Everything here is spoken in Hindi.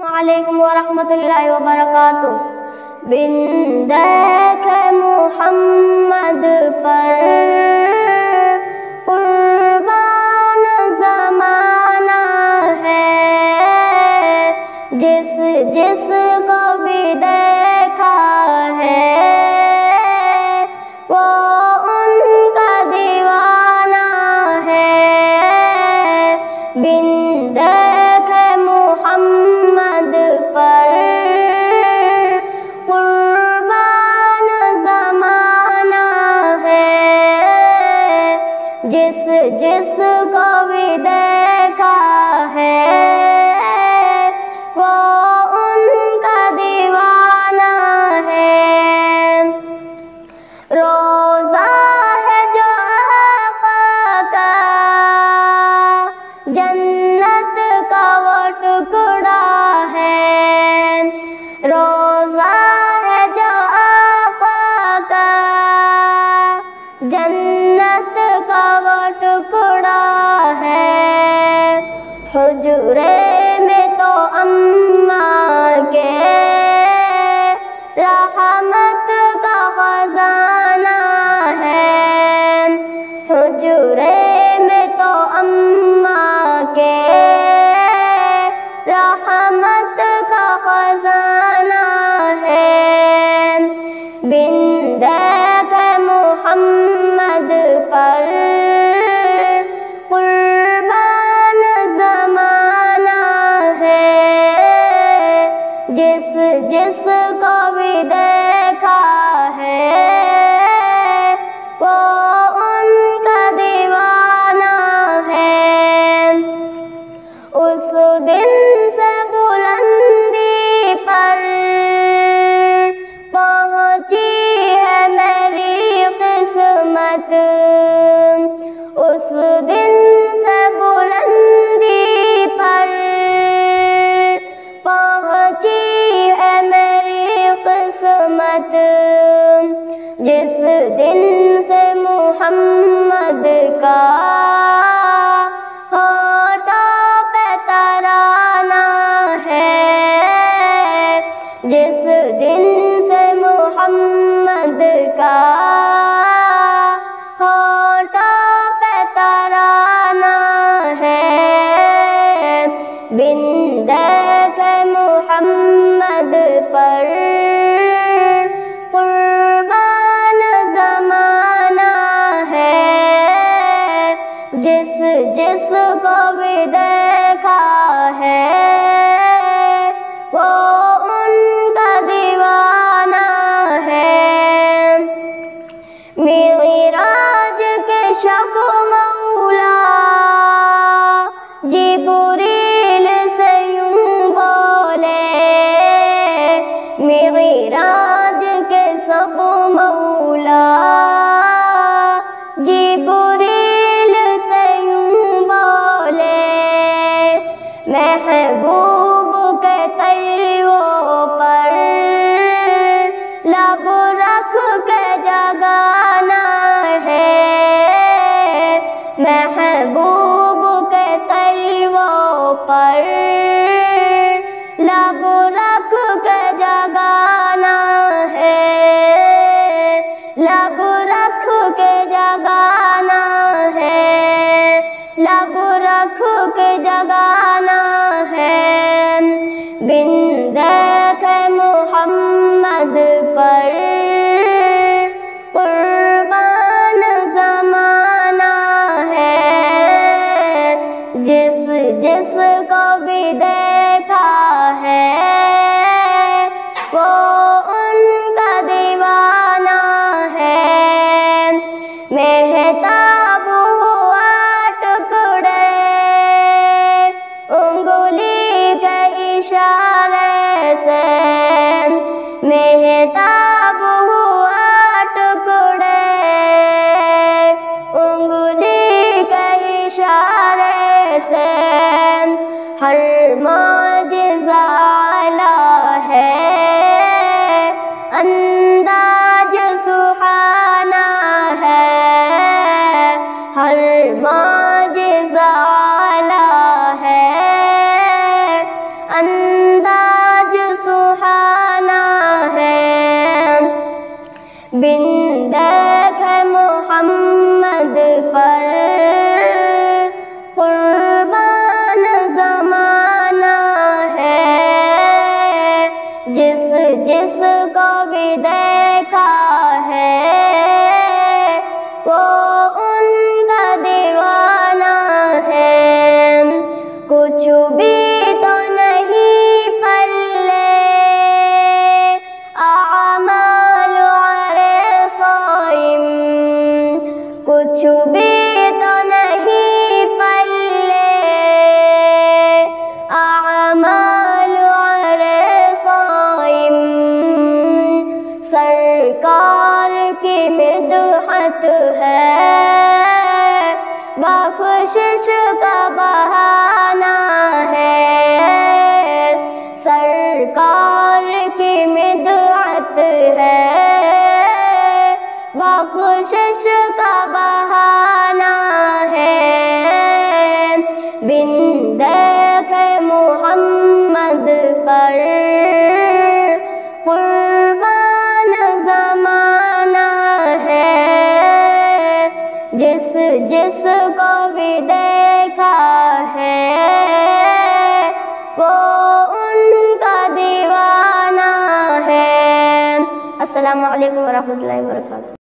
वालेकुम वरहमतुल्लाहि वबरकातुह। बिन देखे मुहम्मद पर कुर्बान ज़माना है, जिस जिस को भी देखा है वो उनका दीवाना है। बिन देखे मुहम्मद पर कुर्बान ज़माना है, जिस जिस को भी देखा है वो उनका दीवाना है। रोज़ा है जो आका का, जन्नत का वो टुकड़ा है। रोज़ा है जो आका का, जन्नत का वो टुकड़ा है। हुजूरे में तो अम्मा के रहमत का खजाना है। हुजूरे में तो अम्मा के रहमत का खजाना है। बिन देखे मुहम्मद पर कुर्बान ज़माना है, जिस जिस को भी देखा है वो उनका दीवाना है। उस दिन से बुलंदी पर पहुंची है मेरी किस्मत। उस दिन से बुलंदी पर पहुंची है मेरी किस्मत, जिस दिन से मुहम्मद का होठों पे तराना है। जिस दिन से मुहम्मद का होठों पे तराना है। बिन देखे मुहम्मद पर कुर्बान ज़माना है, जिस जिस को भी देखा है वो उनका दीवाना है। मिराज के शब मौला जिब्रील से यूं बोले, मिराज के शब मौला जिब्रील से यूं बोले, महबूब के तलवों पर लब रख के जगाना है। महबूब के तलवों पर लब रख के जगाना है। लब रख के जगाना है। लब रख के जगाना है। बिन देखे मुहम्मद पर कुर्बान ज़माना है, जिस जिस को भी देखा है वो उनका दीवाना है। मेहताब हुआ टुकड़े उंगली के इशारे आज सुहाना है। बिन देखे मोहम्मद पर कुर्बान ज़माना है। जिस जिस को भी देखा है वो उनका दीवाना है। कुछ भी तो नहीं पल्ले आमाल अरे साइम, कुछ भी तो नहीं पल्ले आमाल अरे साइम। सरकार की मिदहत है, बख्शिश का बहाना है। सरकार की मिदहत है, बख्शिश का बहाना है। बिन देखे मोहम्मद पर कुर्बान ज़माना है। जिस जिस को भी देखा है वो उनका दीवाना है। अस्सलामु अलैकुम वरहमतुल्लाहि वबरकातुहू।